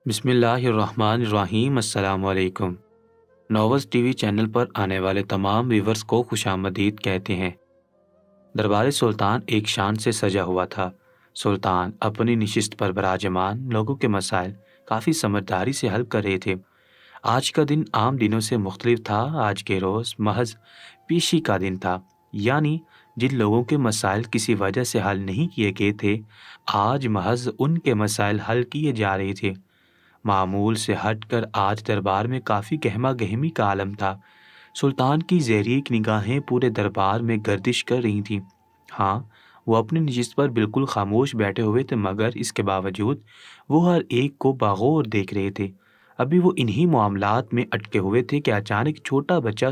بسم اللہ الرحمن الرحیم۔ السلام علیکم۔ ناولز ٹی وی چینل پر آنے والے تمام ویورز کو خوش آمدید کہتے ہیں۔ دربار سلطان ایک شان سے سجا ہوا تھا۔ سلطان اپنی نشست پر براجمان لوگوں کے مسائل کافی سمجھداری سے حل کر رہے تھے۔ آج کا دن عام دنوں سے مختلف تھا۔ آج کے روز محض پیشی کا دن تھا، یعنی جن لوگوں کے مسائل کسی وجہ سے حل نہیں کیے گئے تھے، آج محض ان کے مسائل حل کیے جا رہے تھے۔ معمول سے ہٹ کر آج دربار میں کافی گہما گہمی کا عالم تھا۔ سلطان کی زیریک نگاہیں پورے دربار میں گردش کر رہی تھیں۔ ہاں، وہ اپنی نشست پر بالکل خاموش بیٹھے ہوئے تھے، مگر اس کے باوجود وہ ہر ایک کو باغور دیکھ رہے تھے۔ ابھی وہ انہی معاملات میں اٹکے ہوئے تھے کہ اچانک چھوٹا بچہ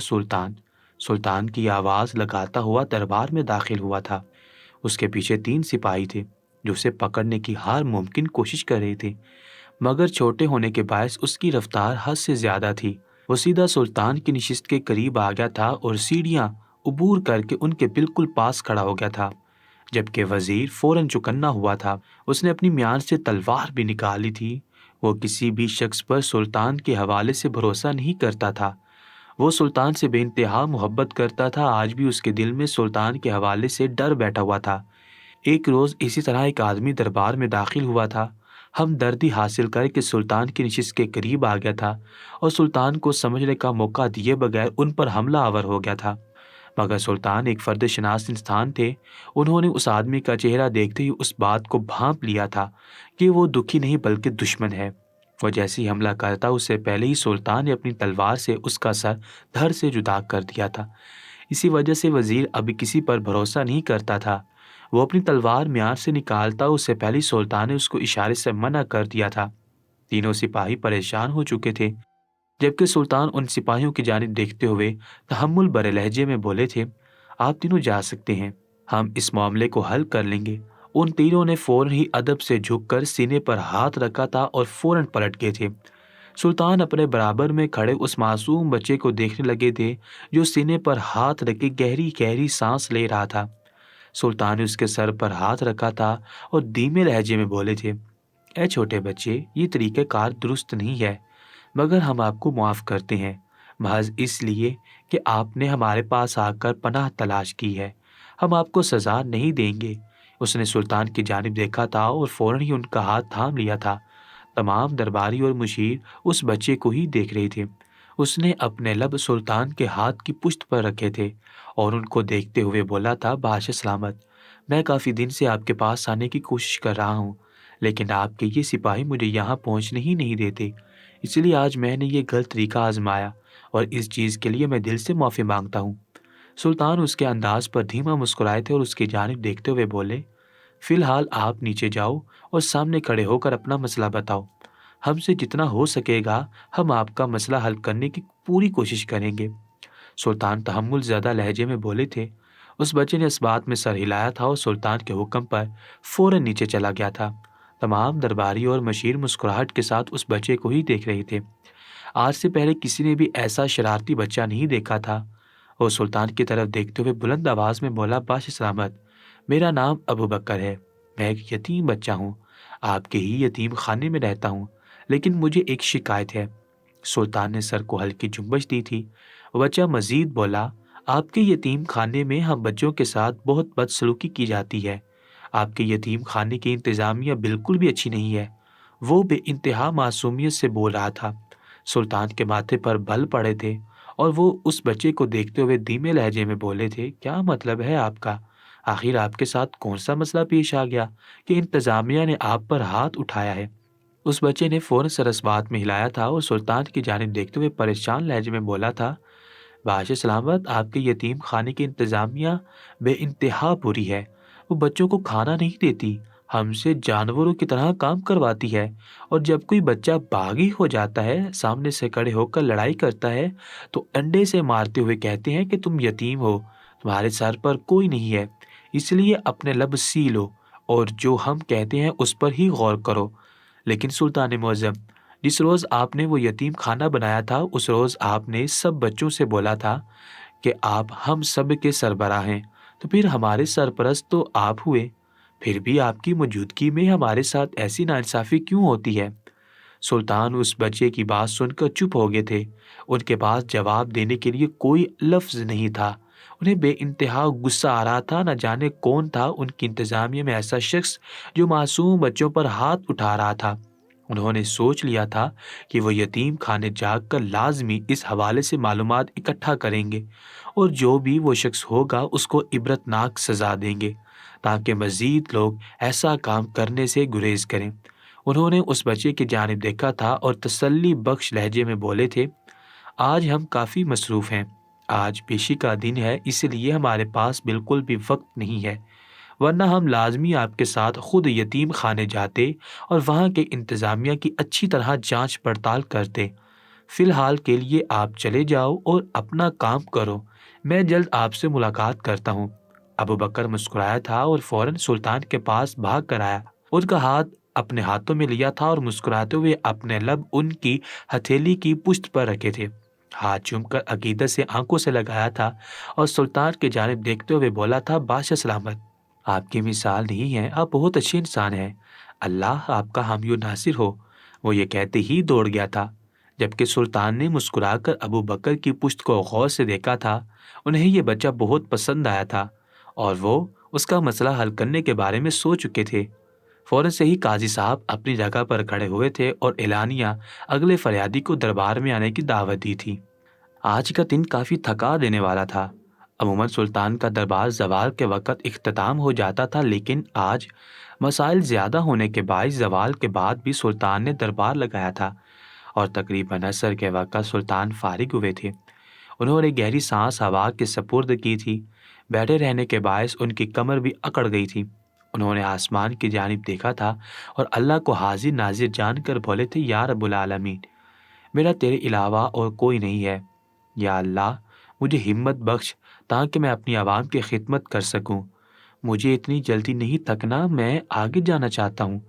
سلطان کی آواز لگاتا ہوا دربار میں داخل ہوا تھا۔ اس کے پیچھے 3 سپاہی تھے جو اسے پکڑنے کی ہر ممکن کوشش کر رہے تھے، مگر چھوٹے ہونے کے باعث اس کی رفتار حد سے زیادہ تھی۔ وہ سیدھا سلطان کی نشست کے قریب آ گیا تھا اور سیڑھیاں عبور کر کے ان کے بالکل پاس کھڑا ہو گیا تھا، جبکہ وزیر فوراً چوکنا ہوا تھا۔ اس نے اپنی میان سے تلوار بھی نکالی تھی۔ وہ کسی بھی شخص پر سلطان کے حوالے سے بھروسہ نہیں کرتا تھا۔ وہ سلطان سے بے انتہا محبت کرتا تھا۔ آج بھی اس کے دل میں سلطان کے حوالے سے ڈر بیٹھا ہوا تھا۔ ایک روز اسی طرح ایک آدمی دربار میں داخل ہوا تھا، ہمدردی حاصل کر کے سلطان کی نشست کے قریب آ گیا تھا اور سلطان کو سمجھنے کا موقع دیے بغیر ان پر حملہ آور ہو گیا تھا۔ مگر سلطان ایک فرد شناس انسان تھے۔ انہوں نے اس آدمی کا چہرہ دیکھتے ہی اس بات کو بھانپ لیا تھا کہ وہ دکھی نہیں بلکہ دشمن ہے۔ وہ جیسے ہی حملہ کرتا، اس سے پہلے ہی سلطان نے اپنی تلوار سے اس کا سر دھڑ سے جدا کر دیا تھا۔ اسی وجہ سے وزیر ابھی کسی پر بھروسہ نہیں کرتا تھا۔ وہ اپنی تلوار میان سے نکالتا، اس سے پہلے سلطان نے اس کو اشارے سے منع کر دیا تھا۔ تینوں سپاہی پریشان ہو چکے تھے، جبکہ سلطان ان سپاہیوں کی جانب دیکھتے ہوئے تحمل بھرے لہجے میں بولے تھے، آپ تینوں جا سکتے ہیں، ہم اس معاملے کو حل کر لیں گے۔ ان تینوں نے فوراً ہی ادب سے جھک کر سینے پر ہاتھ رکھا تھا اور فوراً پلٹ گئے تھے۔ سلطان اپنے برابر میں کھڑے اس معصوم بچے کو دیکھنے لگے تھے جو سینے پر ہاتھ رکھے گہری گہری سانس لے رہا تھا۔ سلطان نے اس کے سر پر ہاتھ رکھا تھا اور دھیمے لہجے میں بولے تھے، اے چھوٹے بچے، یہ طریقہ کار درست نہیں ہے، مگر ہم آپ کو معاف کرتے ہیں، محض اس لیے کہ آپ نے ہمارے پاس آ کر پناہ تلاش کی ہے۔ ہم آپ کو سزا نہیں دیں گے۔ اس نے سلطان کی جانب دیکھا تھا اور فوراً ہی ان کا ہاتھ تھام لیا تھا۔ تمام درباری اور مشیر اس بچے کو ہی دیکھ رہے تھے۔ اس نے اپنے لب سلطان کے ہاتھ کی پشت پر رکھے تھے اور ان کو دیکھتے ہوئے بولا تھا، باش سلامت، میں کافی دن سے آپ کے پاس آنے کی کوشش کر رہا ہوں، لیکن آپ کے یہ سپاہی مجھے یہاں پہنچنے ہی نہیں دیتے، اس لیے آج میں نے یہ غلط طریقہ آزمایا اور اس چیز کے لیے میں دل سے معافی مانگتا ہوں۔ سلطان اس کے انداز پر دھیما مسکرائے تھے اور اس کی جانب دیکھتے ہوئے بولے، فی الحال آپ نیچے جاؤ اور سامنے کھڑے ہو کر اپنا مسئلہ بتاؤ۔ ہم سے جتنا ہو سکے گا ہم آپ کا مسئلہ حل کرنے کی پوری کوشش کریں گے۔ سلطان تحمل زیادہ لہجے میں بولے تھے۔ اس بچے نے اس بات میں سر ہلایا تھا اور سلطان کے حکم پر فوراً نیچے چلا گیا تھا۔ تمام درباری اور مشیر مسکراہٹ کے ساتھ اس بچے کو ہی دیکھ رہے تھے۔ آج سے پہلے کسی نے بھی ایسا شرارتی بچہ نہیں دیکھا تھا۔ وہ سلطان کی طرف دیکھتے ہوئے بلند آواز میں بولا، باش سلامت، میرا نام ابو بکر ہے، میں ایک یتیم بچہ ہوں، آپ کے ہی یتیم خانے میں رہتا ہوں، لیکن مجھے ایک شکایت ہے۔ سلطان نے سر کو ہلکی جنبش دی تھی۔ بچہ مزید بولا، آپ کے یتیم خانے میں ہم بچوں کے ساتھ بہت بدسلوکی کی جاتی ہے۔ آپ کے یتیم خانے کی انتظامیہ بالکل بھی اچھی نہیں ہے۔ وہ بے انتہا معصومیت سے بول رہا تھا۔ سلطان کے ماتھے پر بل پڑے تھے اور وہ اس بچے کو دیکھتے ہوئے دھیمے لہجے میں بولے تھے، کیا مطلب ہے آپ کا؟ آخر آپ کے ساتھ کون سا مسئلہ پیش آ گیا کہ انتظامیہ نے آپ پر ہاتھ اٹھایا ہے؟ اس بچے نے فوراً سر اس بات میں ہلایا تھا اور سلطان کی جانب دیکھتے ہوئے پریشان لہجے میں بولا تھا، باش سلامت، آپ کے یتیم خانے کی انتظامیہ بے انتہا بری ہے۔ وہ بچوں کو کھانا نہیں دیتی، ہم سے جانوروں کی طرح کام کرواتی ہے، اور جب کوئی بچہ باغی ہو جاتا ہے، سامنے سے کھڑے ہو کر لڑائی کرتا ہے، تو انڈے سے مارتے ہوئے کہتے ہیں کہ تم یتیم ہو، تمہارے سر پر کوئی نہیں ہے، اس لیے اپنے لب سی لو اور جو ہم کہتے ہیں اس پر ہی غور کرو۔ لیکن سلطان معظم، جس روز آپ نے وہ یتیم خانہ بنایا تھا، اس روز آپ نے سب بچوں سے بولا تھا کہ آپ ہم سب کے سربراہ ہیں، تو پھر ہمارے سرپرست تو آپ ہوئے، پھر بھی آپ کی موجودگی میں ہمارے ساتھ ایسی ناانصافی کیوں ہوتی ہے؟ سلطان اس بچے کی بات سن کر چپ ہو گئے تھے۔ ان کے پاس جواب دینے کے لیے کوئی لفظ نہیں تھا۔ انہیں بے انتہا غصہ آ رہا تھا۔ نہ جانے کون تھا ان کی انتظامیہ میں ایسا شخص جو معصوم بچوں پر ہاتھ اٹھا رہا تھا۔ انہوں نے سوچ لیا تھا کہ وہ یتیم خانے جا کر لازمی اس حوالے سے معلومات اکٹھا کریں گے اور جو بھی وہ شخص ہوگا اس کو عبرتناک سزا دیں گے تاکہ مزید لوگ ایسا کام کرنے سے گریز کریں۔ انہوں نے اس بچے کی جانب دیکھا تھا اور تسلی بخش لہجے میں بولے تھے، آج ہم کافی مصروف ہیں، آج پیشی کا دن ہے، اس لیے ہمارے پاس بالکل بھی وقت نہیں ہے، ورنہ ہم لازمی آپ کے ساتھ خود یتیم خانے جاتے اور وہاں کے انتظامیہ کی اچھی طرح جانچ پڑتال کرتے۔ فی الحال کے لیے آپ چلے جاؤ اور اپنا کام کرو، میں جلد آپ سے ملاقات کرتا ہوں۔ ابو بکر مسکرایا تھا اور فوراً سلطان کے پاس بھاگ کر آیا۔ ان کا ہاتھ اپنے ہاتھوں میں لیا تھا اور مسکراتے ہوئے اپنے لب ان کی ہتھیلی کی پشت پر رکھے تھے، ہاتھ چوم کر عقیدت سے آنکھوں سے لگایا تھا اور سلطان کی جانب دیکھتے ہوئے بولا تھا، بادشاہ سلامت، آپ کی مثال نہیں ہے، آپ بہت اچھے انسان ہیں، اللہ آپ کا حامی و ناصر ہو۔ وہ یہ کہتے ہی دوڑ گیا تھا، جبکہ سلطان نے مسکرا کر ابو بکر کی پشت کو غور سے دیکھا تھا۔ انہیں یہ بچہ بہت پسند آیا تھا اور وہ اس کا مسئلہ حل کرنے کے بارے میں سوچ چکے تھے۔ فوراً سے ہی قاضی صاحب اپنی جگہ پر کھڑے ہوئے تھے اور اعلانیہ اگلے فریادی کو دربار میں آنے کی دعوت دی تھی۔ آج کا دن کافی تھکا دینے والا تھا۔ عموماً سلطان کا دربار زوال کے وقت اختتام ہو جاتا تھا، لیکن آج مسائل زیادہ ہونے کے باعث زوال کے بعد بھی سلطان نے دربار لگایا تھا اور تقریباً عصر کے وقت سلطان فارغ ہوئے تھے۔ انہوں نے گہری سانس ہوا کے سپرد کی تھی۔ بیٹھے رہنے کے باعث ان کی کمر بھی اکڑ گئی تھی۔ انہوں نے آسمان کی جانب دیکھا تھا اور اللہ کو حاضر ناظر جان کر بولے تھے، یا رب العالمین، میرا تیرے علاوہ اور کوئی نہیں ہے، یا اللہ مجھے ہمت بخش تاکہ میں اپنی عوام کی خدمت کر سکوں، مجھے اتنی جلدی نہیں تھکنا، میں آگے جانا چاہتا ہوں۔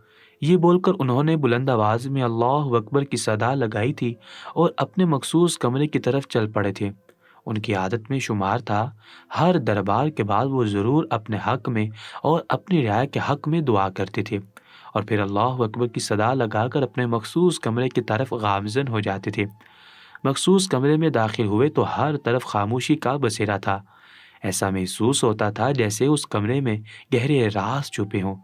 یہ بول کر انہوں نے بلند آواز میں اللہ اکبر کی صدا لگائی تھی اور اپنے مخصوص کمرے کی طرف چل پڑے تھے۔ ان کی عادت میں شمار تھا، ہر دربار کے بعد وہ ضرور اپنے حق میں اور اپنی رعایا کے حق میں دعا کرتے تھے اور پھر اللہ اکبر کی صدا لگا کر اپنے مخصوص کمرے کی طرف گامزن ہو جاتے تھے۔ مخصوص کمرے میں داخل ہوئے تو ہر طرف خاموشی کا بسیرا تھا۔ ایسا محسوس ہوتا تھا جیسے اس کمرے میں گہرے راز چھپے ہوں۔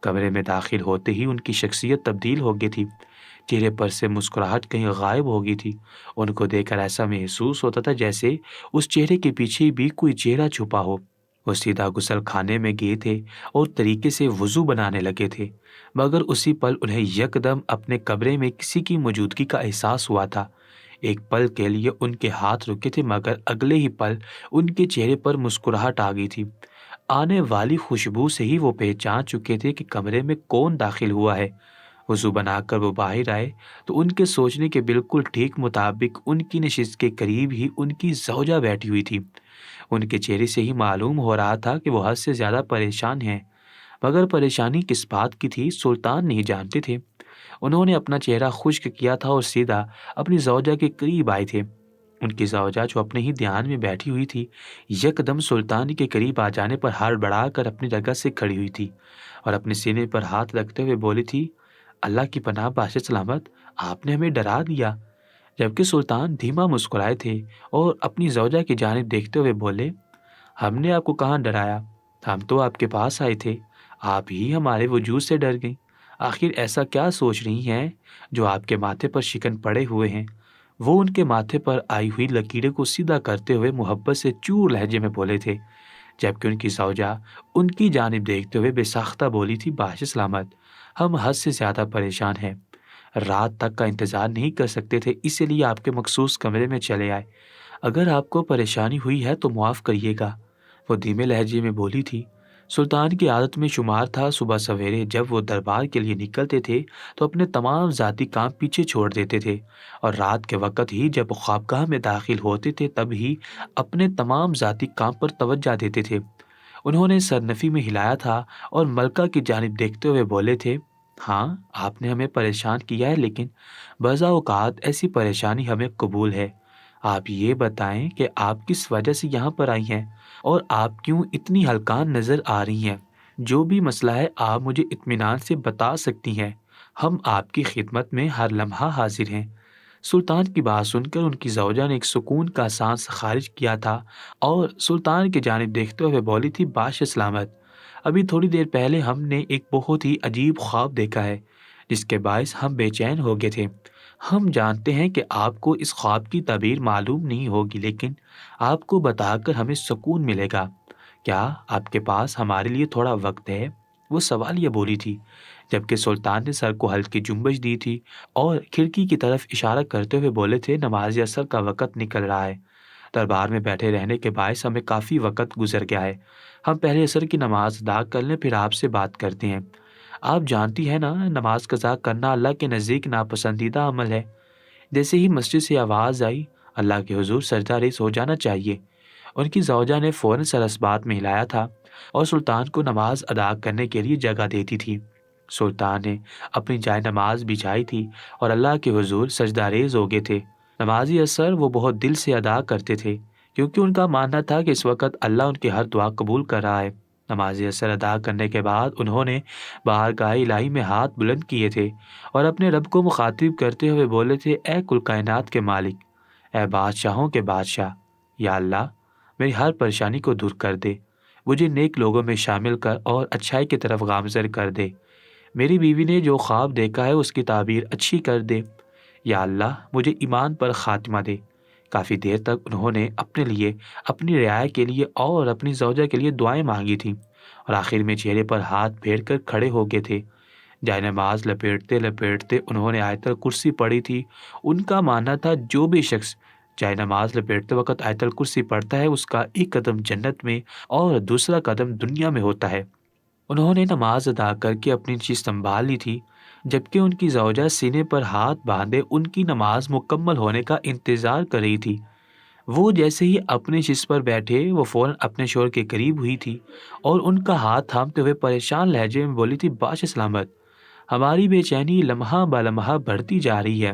کمرے میں داخل ہوتے ہی ان کی شخصیت تبدیل ہو گئی تھی، چہرے پر سے مسکراہٹ کہیں غائب ہو گئی تھی۔ ان کو دیکھ کر ایسا محسوس ہوتا تھا جیسے اس چہرے کے پیچھے بھی کوئی چہرہ چھپا ہو۔ وہ سیدھا غسل خانے میں گئے تھے اور طریقے سے وضو بنانے لگے تھے، مگر اسی پل انہیں یکدم اپنے کمرے میں کسی کی موجودگی کا احساس ہوا تھا۔ ایک پل کے لیے ان کے ہاتھ رکے تھے، مگر اگلے ہی پل ان کے چہرے پر مسکراہٹ آ گئی تھی۔ آنے والی خوشبو سے ہی وہ پہچان چکے تھے کہ کمرے میں کون داخل ہوا ہے۔ وضو بنا کر وہ باہر آئے تو ان کے سوچنے کے بالکل ٹھیک مطابق ان کی نشست کے قریب ہی ان کی زوجہ بیٹھی ہوئی تھی۔ ان کے چہرے سے ہی معلوم ہو رہا تھا کہ وہ حد سے زیادہ پریشان ہیں، مگر پریشانی کس بات کی تھی سلطان نہیں جانتے تھے۔ انہوں نے اپنا چہرہ خشک کیا تھا اور سیدھا اپنی زوجہ کے قریب آئے تھے۔ ان کی زوجہ جو اپنے ہی دھیان میں بیٹھی ہوئی تھی، یکدم سلطان کے قریب آ جانے پر ہڑبڑا کر اپنی جگہ سے کھڑی ہوئی تھی اور اپنے سینے پر ہاتھ رکھتے ہوئے بولی تھی، اللہ کی پناہ بادشاہ سلامت، آپ نے ہمیں ڈرا دیا۔ جبکہ سلطان دھیما مسکرائے تھے اور اپنی زوجہ کی جانب دیکھتے ہوئے بولے، ہم نے آپ کو کہاں ڈرایا، ہم تو آپ کے پاس آئے تھے، آپ ہی ہمارے وجود سے ڈر گئیں۔ آخر ایسا کیا سوچ رہی ہیں جو آپ کے ماتھے پر شکن پڑے ہوئے ہیں؟ وہ ان کے ماتھے پر آئی ہوئی لکیریں کو سیدھا کرتے ہوئے محبت سے چور لہجے میں بولے تھے، جبکہ ان کی زوجہ ان کی جانب دیکھتے ہوئے بے ساختہ بولی تھی، بادشاہ سلامت، ہم حد سے زیادہ پریشان ہیں، رات تک کا انتظار نہیں کر سکتے تھے، اسی لیے آپ کے مخصوص کمرے میں چلے آئے، اگر آپ کو پریشانی ہوئی ہے تو معاف کریے گا، وہ دھیمے لہجے میں بولی تھی۔ سلطان کی عادت میں شمار تھا صبح سویرے جب وہ دربار کے لیے نکلتے تھے تو اپنے تمام ذاتی کام پیچھے چھوڑ دیتے تھے اور رات کے وقت ہی جب خوابگاہ میں داخل ہوتے تھے تب ہی اپنے تمام ذاتی کام پر توجہ دیتے تھے۔ انہوں نے سرنفی میں ہلایا تھا اور ملکہ کی جانب دیکھتے ہوئے بولے تھے، ہاں آپ نے ہمیں پریشان کیا ہے، لیکن بعض اوقات ایسی پریشانی ہمیں قبول ہے۔ آپ یہ بتائیں کہ آپ کس وجہ سے یہاں پر آئی ہیں اور آپ کیوں اتنی ہلکان نظر آ رہی ہیں؟ جو بھی مسئلہ ہے آپ مجھے اطمینان سے بتا سکتی ہیں، ہم آپ کی خدمت میں ہر لمحہ حاضر ہیں۔ سلطان کی بات سن کر ان کی زوجہ نے ایک سکون کا سانس خارج کیا تھا اور سلطان کی جانب دیکھتے ہوئے بولی تھی، باش سلامت، ابھی تھوڑی دیر پہلے ہم نے ایک بہت ہی عجیب خواب دیکھا ہے جس کے باعث ہم بے چین ہو گئے تھے۔ ہم جانتے ہیں کہ آپ کو اس خواب کی تعبیر معلوم نہیں ہوگی، لیکن آپ کو بتا کر ہمیں سکون ملے گا۔ کیا آپ کے پاس ہمارے لیے تھوڑا وقت ہے؟ وہ سوال یہ بولی تھی، جبکہ سلطان نے سر کو ہلکی جنبش دی تھی اور کھڑکی کی طرف اشارہ کرتے ہوئے بولے تھے، نماز عصر کا وقت نکل رہا ہے۔ دربار میں بیٹھے رہنے کے باعث ہمیں کافی وقت گزر گیا ہے۔ ہم پہلے عصر کی نماز ادا کر لیں، پھر آپ سے بات کرتے ہیں۔ آپ جانتی ہیں نا، نماز قضا کرنا اللہ کے نزدیک ناپسندیدہ عمل ہے۔ جیسے ہی مسجد سے آواز آئی، اللہ کے حضور سجدہ ریز ہو جانا چاہیے۔ ان کی زوجہ نے فوراً سر اس بات میں ہلایا تھا اور سلطان کو نماز ادا کرنے کے لیے جگہ دیتی تھی۔ سلطان نے اپنی جائے نماز بچھائی تھی اور اللہ کے حضور سجدہ ریز ہو گئے تھے۔ نمازی اثر وہ بہت دل سے ادا کرتے تھے، کیونکہ ان کا ماننا تھا کہ اس وقت اللہ ان کی ہر دعا قبول کر رہا ہے۔ نماز اثر ادا کرنے کے بعد انہوں نے بارگاہ الہی میں ہاتھ بلند کیے تھے اور اپنے رب کو مخاطب کرتے ہوئے بولے تھے، اے کل کائنات کے مالک، اے بادشاہوں کے بادشاہ، یا اللہ میری ہر پریشانی کو دور کر دے، مجھے نیک لوگوں میں شامل کر اور اچھائی کی طرف گامزن کر دے۔ میری بیوی نے جو خواب دیکھا ہے اس کی تعبیر اچھی کر دے، یا اللہ مجھے ایمان پر خاتمہ دے۔ کافی دیر تک انہوں نے اپنے لیے، اپنی رعایا کے لیے اور اپنی زوجہ کے لیے دعائیں مانگی تھیں اور آخر میں چہرے پر ہاتھ پھیر کر کھڑے ہو گئے تھے۔ جائے نماز لپیٹتے لپیٹتے انہوں نے آیت الکرسی پڑھی تھی۔ ان کا ماننا تھا جو بھی شخص جائے نماز لپیٹتے وقت آیت الکرسی پڑھتا ہے، اس کا ایک قدم جنت میں اور دوسرا قدم دنیا میں ہوتا ہے۔ انہوں نے نماز ادا کر کے اپنی چیز سنبھال لی تھی، جبکہ ان کی زوجہ سینے پر ہاتھ باندھے ان کی نماز مکمل ہونے کا انتظار کر رہی تھی۔ وہ جیسے ہی اپنے شش پر بیٹھے، وہ فوراً اپنے شوہر کے قریب ہوئی تھی اور ان کا ہاتھ تھامتے ہوئے پریشان لہجے میں بولی تھی، باش سلامت، ہماری بے چینی لمحہ بہ لمحہ بڑھتی جا رہی ہے۔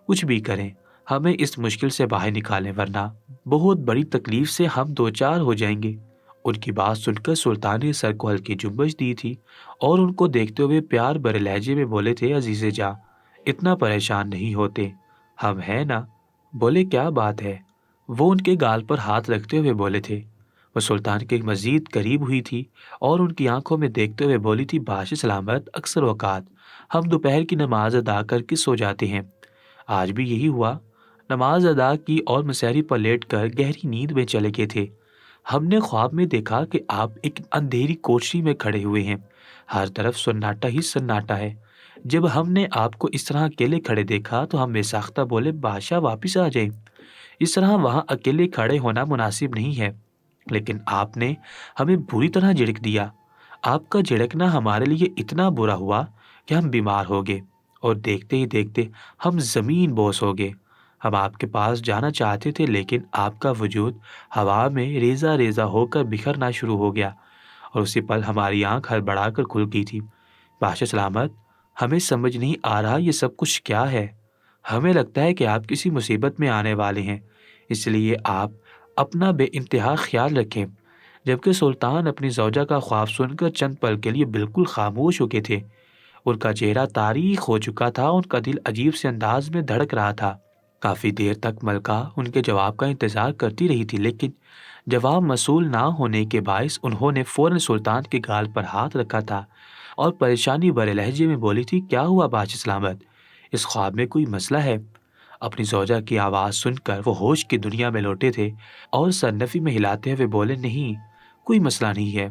کچھ بھی کریں، ہمیں اس مشکل سے باہر نکالیں، ورنہ بہت بڑی تکلیف سے ہم دوچار ہو جائیں گے۔ ان کی بات سن کر سلطان نے سر کو ہلکی جنبش دی تھی اور ان کو دیکھتے ہوئے پیار بھرے لہجے میں بولے تھے، عزیز جاں، اتنا پریشان نہیں ہوتے، ہم ہیں نا۔ بولے، کیا بات ہے؟ وہ ان کے گال پر ہاتھ رکھتے ہوئے بولے تھے۔ وہ سلطان کے مزید قریب ہوئی تھی اور ان کی آنکھوں میں دیکھتے ہوئے بولی تھی، باش سلامت، اکثر اوقات ہم دوپہر کی نماز ادا کر کے سو جاتے ہیں، آج بھی یہی ہوا۔ نماز ادا کی اور مسحری پر لیٹ کر گہری نیند میں چلے گئے تھے۔ ہم نے خواب میں دیکھا کہ آپ ایک اندھیری کوٹری میں کھڑے ہوئے ہیں، ہر طرف سناٹا ہی سناٹا ہے۔ جب ہم نے آپ کو اس طرح اکیلے کھڑے دیکھا تو ہم بے ساختہ بولے، بادشاہ واپس آ جائیں، اس طرح وہاں اکیلے کھڑے ہونا مناسب نہیں ہے۔ لیکن آپ نے ہمیں بری طرح جھڑک دیا۔ آپ کا جھڑکنا ہمارے لیے اتنا برا ہوا کہ ہم بیمار ہو گئے اور دیکھتے ہی دیکھتے ہم زمین بوس ہو گئے۔ ہم آپ کے پاس جانا چاہتے تھے، لیکن آپ کا وجود ہوا میں ریزہ ریزہ ہو کر بکھرنا شروع ہو گیا اور اسی پل ہماری آنکھ ہڑبڑا کر کھل گئی تھی۔ باش سلامت، ہمیں سمجھ نہیں آ رہا یہ سب کچھ کیا ہے۔ ہمیں لگتا ہے کہ آپ کسی مصیبت میں آنے والے ہیں، اس لیے آپ اپنا بے انتہا خیال رکھیں۔ جبکہ سلطان اپنی زوجہ کا خواب سن کر چند پل کے لیے بالکل خاموش ہو گئے تھے۔ ان کا چہرہ تاریک ہو چکا تھا، ان کا دل عجیب سے انداز میں دھڑک رہا تھا۔ کافی دیر تک ملکہ ان کے جواب کا انتظار کرتی رہی تھی، لیکن جواب موصول نہ ہونے کے باعث انہوں نے فوراً سلطان کے گال پر ہاتھ رکھا تھا اور پریشانی بھرے لہجے میں بولی تھی، کیا ہوا باش سلامت؟ اس خواب میں کوئی مسئلہ ہے؟ اپنی زوجہ کی آواز سن کر وہ ہوش کی دنیا میں لوٹے تھے اور سر نفی میں ہلاتے ہوئے بولے، نہیں، کوئی مسئلہ نہیں ہے۔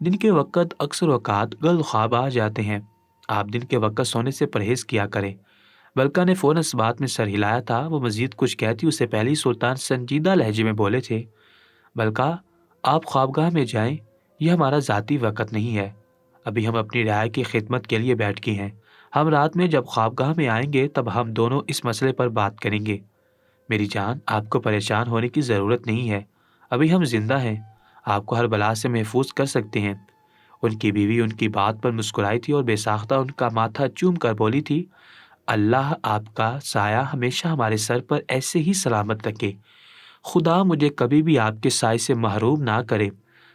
دن کے وقت اکثر اوقات غلط خواب آ جاتے ہیں، آپ دن کے وقت سونے سے پرہیز کیا کریں۔ ملکہ نے فوراً اس بات میں سر ہلایا تھا۔ وہ مزید کچھ کہتی اس سے پہلے ہی سلطان سنجیدہ لہجے میں بولے تھے، ملکہ آپ خوابگاہ میں جائیں، یہ ہمارا ذاتی وقت نہیں ہے، ابھی ہم اپنی رعایا کی خدمت کے لیے بیٹھ گئے ہیں۔ ہم رات میں جب خوابگاہ میں آئیں گے تب ہم دونوں اس مسئلے پر بات کریں گے۔ میری جان، آپ کو پریشان ہونے کی ضرورت نہیں ہے، ابھی ہم زندہ ہیں، آپ کو ہر بلا سے محفوظ کر سکتے ہیں۔ ان کی بیوی ان کی بات پر مسکرائی تھی اور بے ساختہ ان کا ماتھا چوم کر بولی تھی، اللہ آپ کا سایہ ہمیشہ ہمارے سر پر ایسے ہی سلامت رکھے، خدا مجھے کبھی بھی آپ کے سائے سے محروم نہ کرے۔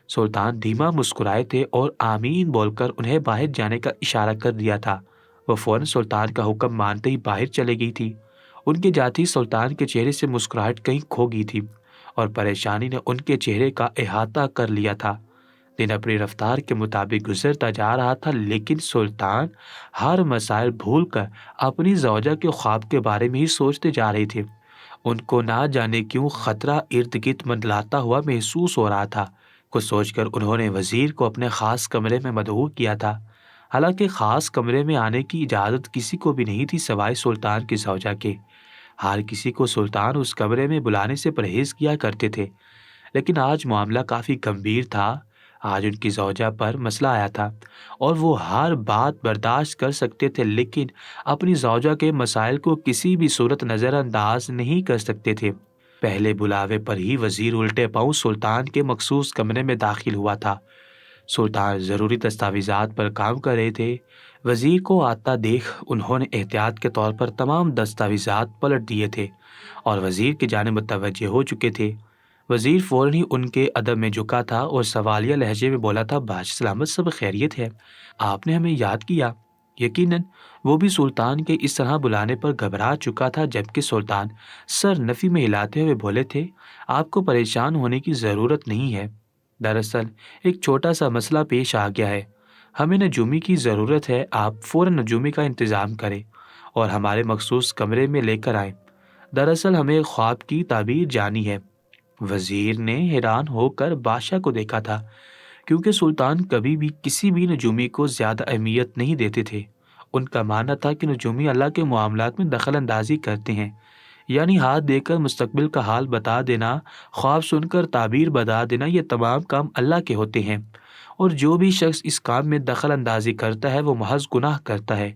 سلطان دھیما مسکرائے تھے اور آمین بول کر انہیں باہر جانے کا اشارہ کر دیا تھا وہ فوراً سلطان کا حکم مانتے ہی باہر چلے گئی تھی۔ ان کے جاتے ہی سلطان کے چہرے سے مسکراہٹ کہیں کھو گئی تھی اور پریشانی نے ان کے چہرے کا احاطہ کر لیا تھا۔ دن اپنی رفتار کے مطابق گزرتا جا رہا تھا، لیکن سلطان ہر مسائل بھول کر اپنی زوجہ کے خواب کے بارے میں ہی سوچتے جا رہے تھے۔ ان کو نہ جانے کیوں خطرہ ارد گرد منڈلاتا ہوا محسوس ہو رہا تھا۔ کچھ سوچ کر انہوں نے وزیر کو اپنے خاص کمرے میں مدعو کیا تھا۔ حالانکہ خاص کمرے میں آنے کی اجازت کسی کو بھی نہیں تھی سوائے سلطان کی زوجہ کے۔ ہر کسی کو سلطان اس کمرے میں بلانے سے پرہیز کیا کرتے تھے، لیکن آج معاملہ کافی گمبھیر تھا۔ آج ان کی زوجہ پر مسئلہ آیا تھا اور وہ ہر بات برداشت کر سکتے تھے، لیکن اپنی زوجہ کے مسائل کو کسی بھی صورت نظر انداز نہیں کر سکتے تھے۔ پہلے بلاوے پر ہی وزیر الٹے پاؤں سلطان کے مخصوص کمرے میں داخل ہوا تھا۔ سلطان ضروری دستاویزات پر کام کر رہے تھے۔ وزیر کو آتا دیکھ انہوں نے احتیاط کے طور پر تمام دستاویزات پلٹ دیے تھے اور وزیر کی جانب متوجہ ہو چکے تھے۔ وزیر فوراً ہی ان کے ادب میں جھکا تھا اور سوالیہ لہجے میں بولا تھا، بادشاہ سلامت، سب خیریت ہے؟ آپ نے ہمیں یاد کیا؟ یقیناً وہ بھی سلطان کے اس طرح بلانے پر گھبرا چکا تھا، جبکہ سلطان سر نفی میں ہلاتے ہوئے بولے تھے، آپ کو پریشان ہونے کی ضرورت نہیں ہے۔ دراصل ایک چھوٹا سا مسئلہ پیش آ گیا ہے۔ ہمیں نجومی کی ضرورت ہے۔ آپ فوراً نجومی کا انتظام کریں اور ہمارے مخصوص کمرے میں لے کر آئیں۔ دراصل ہمیں خواب کی تعبیر جانی ہے۔ وزیر نے حیران ہو کر بادشاہ کو دیکھا تھا، کیونکہ سلطان کبھی بھی کسی بھی نجومی کو زیادہ اہمیت نہیں دیتے تھے۔ ان کا ماننا تھا کہ نجومی اللہ کے معاملات میں دخل اندازی کرتے ہیں، یعنی ہاتھ دے کر مستقبل کا حال بتا دینا، خواب سن کر تعبیر بتا دینا، یہ تمام کام اللہ کے ہوتے ہیں، اور جو بھی شخص اس کام میں دخل اندازی کرتا ہے وہ محض گناہ کرتا ہے۔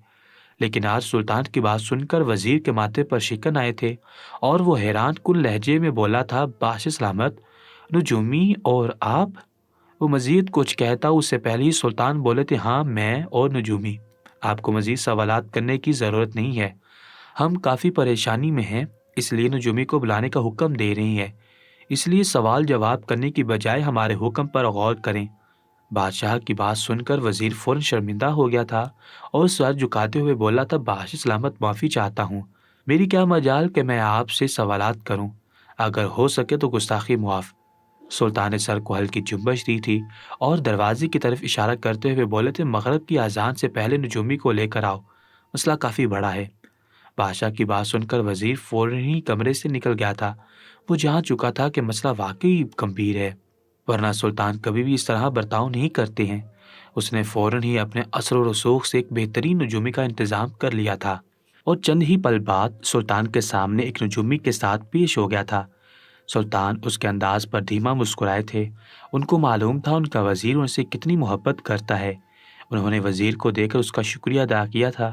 لیکن آج سلطان کی بات سن کر وزیر کے ماتھے پر شکن آئے تھے اور وہ حیران کن لہجے میں بولا تھا، بادشاہ سلامت، نجومی اور آپ؟ وہ مزید کچھ کہتا اس سے پہلے ہی سلطان بولے تھے، ہاں، میں اور نجومی۔ آپ کو مزید سوالات کرنے کی ضرورت نہیں ہے۔ ہم کافی پریشانی میں ہیں، اس لیے نجومی کو بلانے کا حکم دے رہے ہیں۔ اس لیے سوال جواب کرنے کی بجائے ہمارے حکم پر غور کریں۔ بادشاہ کی بات سن کر وزیر فوراً شرمندہ ہو گیا تھا اور سر جھکاتے ہوئے بولا تھا، بادشاہ سلامت، معافی چاہتا ہوں، میری کیا مجال کہ میں آپ سے سوالات کروں، اگر ہو سکے تو گستاخی معاف۔ سلطان نے سر کو ہلکی جنبش دی تھی اور دروازے کی طرف اشارہ کرتے ہوئے بولے تھے، مغرب کی اذان سے پہلے نجومی کو لے کر آؤ، مسئلہ کافی بڑا ہے۔ بادشاہ کی بات سن کر وزیر فوراً ہی کمرے سے نکل گیا تھا۔ وہ جان چکا تھا کہ مسئلہ واقعی گمبھیر ہے، ورنہ سلطان کبھی بھی اس طرح برتاؤ نہیں کرتے ہیں۔ اس نے فوراً ہی اپنے اثر و رسوخ سے ایک بہترین نجومی کا انتظام کر لیا تھا اور چند ہی پل بعد سلطان کے سامنے ایک نجومی کے ساتھ پیش ہو گیا تھا۔ سلطان اس کے انداز پر دھیما مسکرائے تھے۔ ان کو معلوم تھا ان کا وزیر ان سے کتنی محبت کرتا ہے۔ انہوں نے وزیر کو دیکھ کر اس کا شکریہ ادا کیا تھا،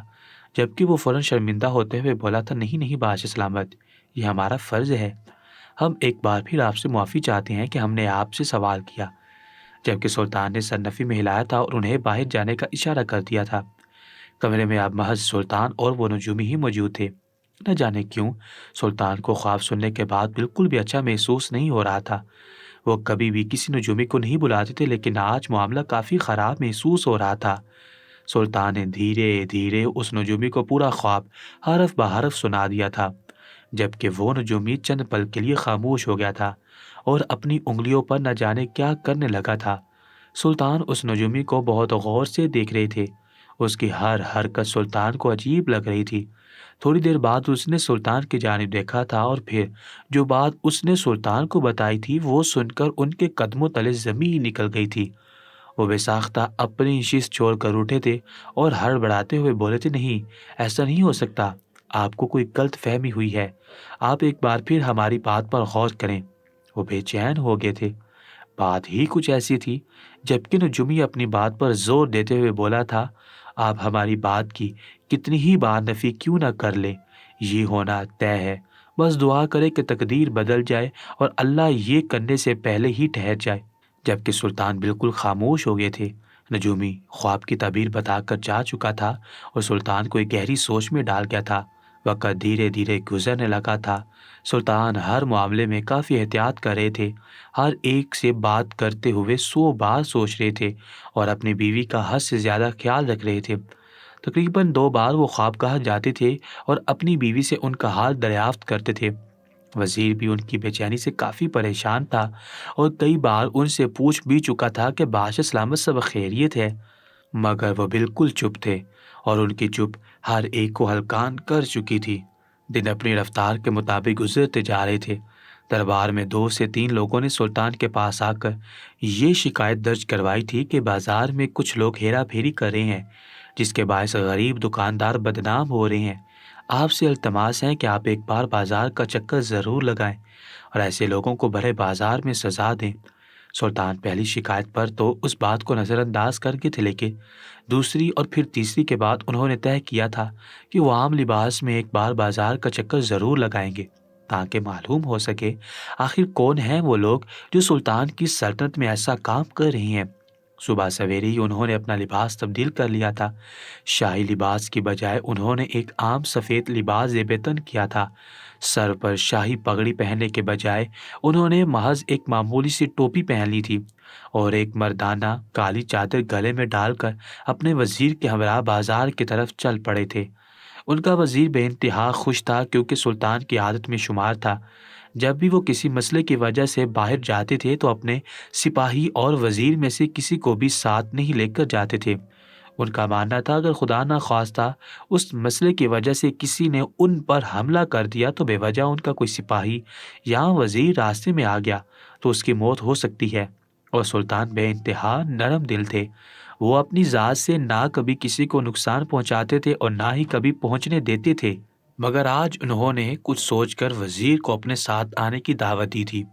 جبکہ وہ فوراً شرمندہ ہوتے ہوئے بولا تھا، نہیں نہیں بادشاہ سلامت، یہ ہمارا فرض ہے۔ ہم ایک بار پھر آپ سے معافی چاہتے ہیں کہ ہم نے آپ سے سوال کیا۔ جبکہ سلطان نے سر نفی میں ہلایا تھا اور انہیں باہر جانے کا اشارہ کر دیا تھا۔ کمرے میں اب محض سلطان اور وہ نجومی ہی موجود تھے۔ نہ جانے کیوں سلطان کو خواب سننے کے بعد بالکل بھی اچھا محسوس نہیں ہو رہا تھا۔ وہ کبھی بھی کسی نجومی کو نہیں بلاتے تھے، لیکن آج معاملہ کافی خراب محسوس ہو رہا تھا۔ سلطان نے دھیرے دھیرے اس نجومی کو پورا خواب حرف بحرف سنا دیا تھا، جبکہ وہ نجومی چند پل کے لیے خاموش ہو گیا تھا اور اپنی انگلیوں پر نہ جانے کیا کرنے لگا تھا۔ سلطان اس نجومی کو بہت غور سے دیکھ رہے تھے۔ اس کی ہر حرکت سلطان کو عجیب لگ رہی تھی۔ تھوڑی دیر بعد اس نے سلطان کی جانب دیکھا تھا اور پھر جو بات اس نے سلطان کو بتائی تھی وہ سن کر ان کے قدموں تلے زمین نکل گئی تھی۔ وہ بے ساختہ اپنی نشست چھوڑ کر اٹھے تھے اور ہڑبڑاتے ہوئے بولے تھے، نہیں، ایسا نہیں ہو سکتا، آپ کو کوئی غلط فہمی ہوئی ہے، آپ ایک بار پھر ہماری بات پر غور کریں۔ وہ بے چین ہو گئے تھے۔ بات ہی کچھ ایسی تھی، جبکہ نجومی اپنی بات پر زور دیتے ہوئے بولا تھا، آپ ہماری بات کی کتنی ہی بار نفی کیوں نہ کر لیں، یہ ہونا طے ہے، بس دعا کرے کہ تقدیر بدل جائے اور اللہ یہ کرنے سے پہلے ہی ٹھہر جائے۔ جبکہ سلطان بالکل خاموش ہو گئے تھے۔ نجومی خواب کی تعبیر بتا کر جا چکا تھا اور سلطان کو ایک گہری سوچ میں ڈال گیا تھا۔ وقت دھیرے دھیرے گزرنے لگا تھا۔ سلطان ہر معاملے میں کافی احتیاط کر رہے تھے، ہر ایک سے بات کرتے ہوئے 100 بار سوچ رہے تھے اور اپنی بیوی کا حد سے زیادہ خیال رکھ رہے تھے۔ تقریباً 2 بار وہ خوابگاہ جاتے تھے اور اپنی بیوی سے ان کا حال دریافت کرتے تھے۔ وزیر بھی ان کی بے چینی سے کافی پریشان تھا اور کئی بار ان سے پوچھ بھی چکا تھا کہ بادشاہ سلامت سب خیریت ہے، مگر وہ بالکل چپ تھے اور ان کی چپ ہر ایک کو ہلکان کر چکی تھی۔ دن اپنی رفتار کے مطابق گزرتے جا رہے تھے۔ دربار میں 2 سے 3 لوگوں نے سلطان کے پاس آ کر یہ شکایت درج کروائی تھی کہ بازار میں کچھ لوگ ہیرا پھیری کر رہے ہیں، جس کے باعث غریب دکاندار بدنام ہو رہے ہیں۔ آپ سے التماس ہے کہ آپ ایک بار بازار کا چکر ضرور لگائیں اور ایسے لوگوں کو بھرے بازار میں سزا دیں۔ سلطان پہلی شکایت پر تو اس بات کو نظر انداز کر کے تھے، لیکن دوسری اور پھر تیسری کے بعد انہوں نے طے کیا تھا کہ وہ عام لباس میں ایک بار بازار کا چکر ضرور لگائیں گے، تاکہ معلوم ہو سکے آخر کون ہیں وہ لوگ جو سلطان کی سلطنت میں ایسا کام کر رہے ہیں۔ صبح سویرے ہی انہوں نے اپنا لباس تبدیل کر لیا تھا۔ شاہی لباس کی بجائے انہوں نے ایک عام سفید لباس زیب تن کیا تھا۔ سر پر شاہی پگڑی پہننے کے بجائے انہوں نے محض ایک معمولی سی ٹوپی پہن لی تھی اور ایک مردانہ کالی چادر گلے میں ڈال کر اپنے وزیر کے ہمراہ بازار کی طرف چل پڑے تھے۔ ان کا وزیر بے انتہا خوش تھا، کیونکہ سلطان کی عادت میں شمار تھا جب بھی وہ کسی مسئلے کی وجہ سے باہر جاتے تھے تو اپنے سپاہی اور وزیر میں سے کسی کو بھی ساتھ نہیں لے کر جاتے تھے۔ ان کا ماننا تھا اگر خدا نہ خواستہ اس مسئلے کی وجہ سے کسی نے ان پر حملہ کر دیا تو بے وجہ ان کا کوئی سپاہی یا وزیر راستے میں آ گیا تو اس کی موت ہو سکتی ہے، اور سلطان بے انتہا نرم دل تھے۔ وہ اپنی ذات سے نہ کبھی کسی کو نقصان پہنچاتے تھے اور نہ ہی کبھی پہنچنے دیتے تھے، مگر آج انہوں نے کچھ سوچ کر وزیر کو اپنے ساتھ آنے کی دعوت دی تھی۔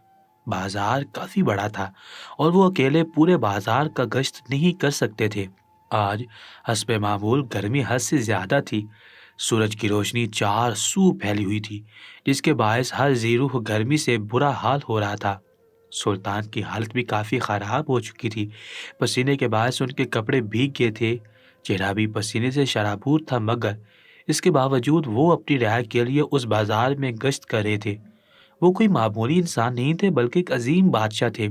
بازار کافی بڑا تھا اور وہ اکیلے پورے بازار کا گشت نہیں کر سکتے تھے۔ آج حسب معمول گرمی حد سے زیادہ تھی۔ سورج کی روشنی 4 سو پھیلی ہوئی تھی، جس کے باعث ہر زیروح گرمی سے برا حال ہو رہا تھا۔ سلطان کی حالت بھی کافی خراب ہو چکی تھی۔ پسینے کے باعث ان کے کپڑے بھیگ گئے تھے، چہرہ بھی پسینے سے شرابور تھا، مگر اس کے باوجود وہ اپنی رہائی کے لیے اس بازار میں گشت کر رہے تھے۔ وہ کوئی معمولی انسان نہیں تھے، بلکہ ایک عظیم بادشاہ تھے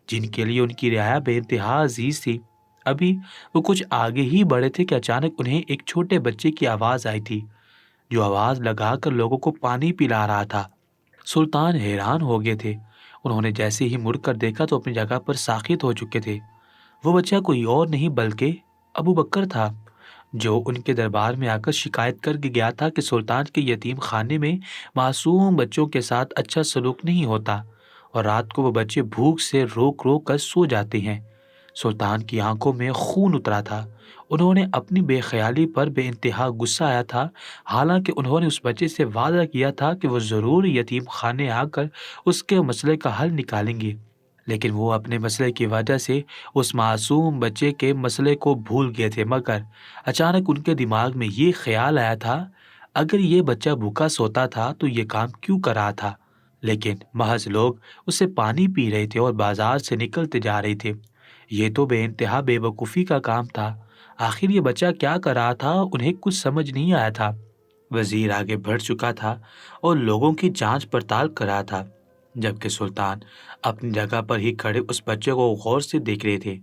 جن کے لیے ان کی رعایا بے انتہا عزیز تھی۔ ابھی وہ کچھ آگے ہی بڑھے تھے کہ اچانک انہیں ایک چھوٹے بچے کی آواز آئی تھی، جو آواز لگا کر لوگوں کو پانی پلا رہا تھا۔ سلطان حیران ہو گئے تھے۔ انہوں نے جیسے ہی مڑ کر دیکھا تو اپنی جگہ پر ساخت ہو چکے تھے۔ وہ بچہ کوئی اور نہیں بلکہ ابو بکر تھا، جو ان کے دربار میں آ کر شکایت کر کے گیا تھا کہ سلطان کے یتیم خانے میں معصوم بچوں کے ساتھ اچھا سلوک نہیں ہوتا اور رات کو وہ بچے بھوک سے روک روک کر سو جاتے ہیں۔ سلطان کی آنکھوں میں خون اترا تھا۔ انہوں نے اپنی بے خیالی پر بے انتہا غصہ آیا تھا، حالانکہ انہوں نے اس بچے سے وعدہ کیا تھا کہ وہ ضرور یتیم خانے آ کر اس کے مسئلے کا حل نکالیں گے، لیکن وہ اپنے مسئلے کی وجہ سے اس معصوم بچے کے مسئلے کو بھول گئے تھے۔ مگر اچانک ان کے دماغ میں یہ خیال آیا تھا، اگر یہ بچہ بھوکا سوتا تھا تو یہ کام کیوں کر رہا تھا؟ لیکن محض لوگ اس سے پانی پی رہے تھے اور بازار سے نکلتے جا رہے تھے۔ یہ تو بے انتہا بے وقوفی کا کام تھا۔ آخر یہ بچہ کیا کر رہا تھا؟ انہیں کچھ سمجھ نہیں آیا تھا۔ وزیر آگے بڑھ چکا تھا اور لوگوں کی جانچ پڑتال کر رہا تھا، جبکہ سلطان اپنی جگہ پر ہی کھڑے اس بچے کو غور سے دیکھ رہے تھے۔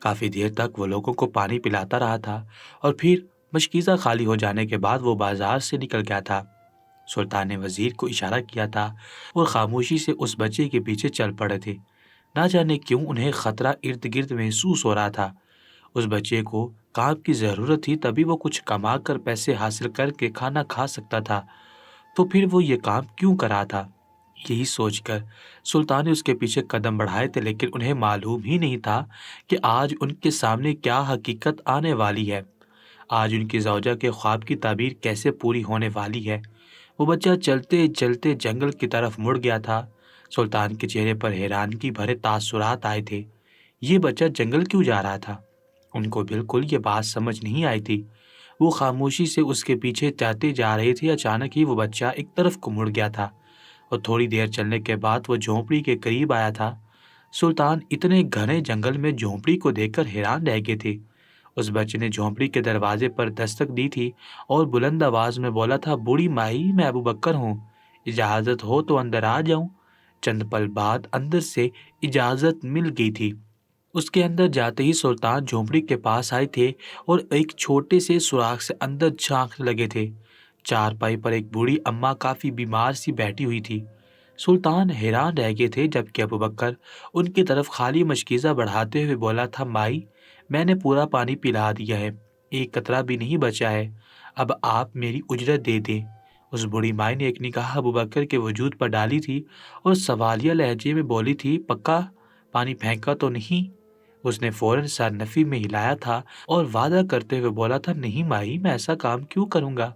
کافی دیر تک وہ لوگوں کو پانی پلاتا رہا تھا اور پھر مشکیزہ خالی ہو جانے کے بعد وہ بازار سے نکل گیا تھا۔ سلطان نے وزیر کو اشارہ کیا تھا اور خاموشی سے اس بچے کے پیچھے چل پڑے تھے۔ نہ جانے کیوں انہیں خطرہ ارد گرد محسوس ہو رہا تھا۔ اس بچے کو کام کی ضرورت تھی، تبھی وہ کچھ کما کر پیسے حاصل کر کے کھانا کھا سکتا تھا، تو پھر وہ یہ کام کیوں کر رہا تھا؟ یہی سوچ کر سلطان نے اس کے پیچھے قدم بڑھائے تھے، لیکن انہیں معلوم ہی نہیں تھا کہ آج ان کے سامنے کیا حقیقت آنے والی ہے، آج ان کی زوجہ کے خواب کی تعبیر کیسے پوری ہونے والی ہے۔ وہ بچہ چلتے چلتے جنگل کی طرف مڑ گیا تھا۔ سلطان کے چہرے پر حیرانگی بھرے تاثرات آئے تھے۔ یہ بچہ جنگل کیوں جا رہا تھا؟ ان کو بالکل یہ بات سمجھ نہیں آئی تھی۔ وہ خاموشی سے اس کے پیچھے جاتے جا رہے تھے۔ اچانک ہی وہ بچہ ایک طرف کو مڑ گیا تھا اور تھوڑی دیر چلنے کے بعد وہ جھونپڑی کے قریب آیا تھا۔ سلطان اتنے گھنے جنگل میں جھونپڑی کو دیکھ کر حیران رہ گئے تھے۔ اس بچے نے جھونپڑی کے دروازے پر دستک دی تھی اور بلند آواز میں بولا تھا، بوڑھی مائی، میں ابو بکر ہوں، اجازت ہو تو اندر آ جاؤں۔ چند پل بعد اندر سے اجازت مل گئی تھی۔ اس کے اندر جاتے ہی سلطان جھونپڑی کے پاس آئے تھے اور ایک چھوٹے سے سوراخ سے اندر جھانکنے لگے تھے۔ چارپائی پر ایک بوڑھی اماں کافی بیمار سی بیٹھی ہوئی تھی۔ سلطان حیران رہ گئے تھے، جبکہ ابوبکر ان کی طرف خالی مشکیزہ بڑھاتے ہوئے بولا تھا، مائی میں نے پورا پانی پلا دیا ہے، ایک قطرہ بھی نہیں بچا ہے، اب آپ میری اجرت دے دیں۔ اس بوڑھی مائی نے ایک نگاہ ابوبکر کے وجود پر ڈالی تھی اور سوالیہ لہجے میں بولی تھی، پکا پانی پھینکا تو نہیں؟ اس نے فوراً سر نفی میں ہلایا تھا اور وعدہ کرتے ہوئے بولا تھا، نہیں مائی، میں ایسا کام کیوں کروں گا،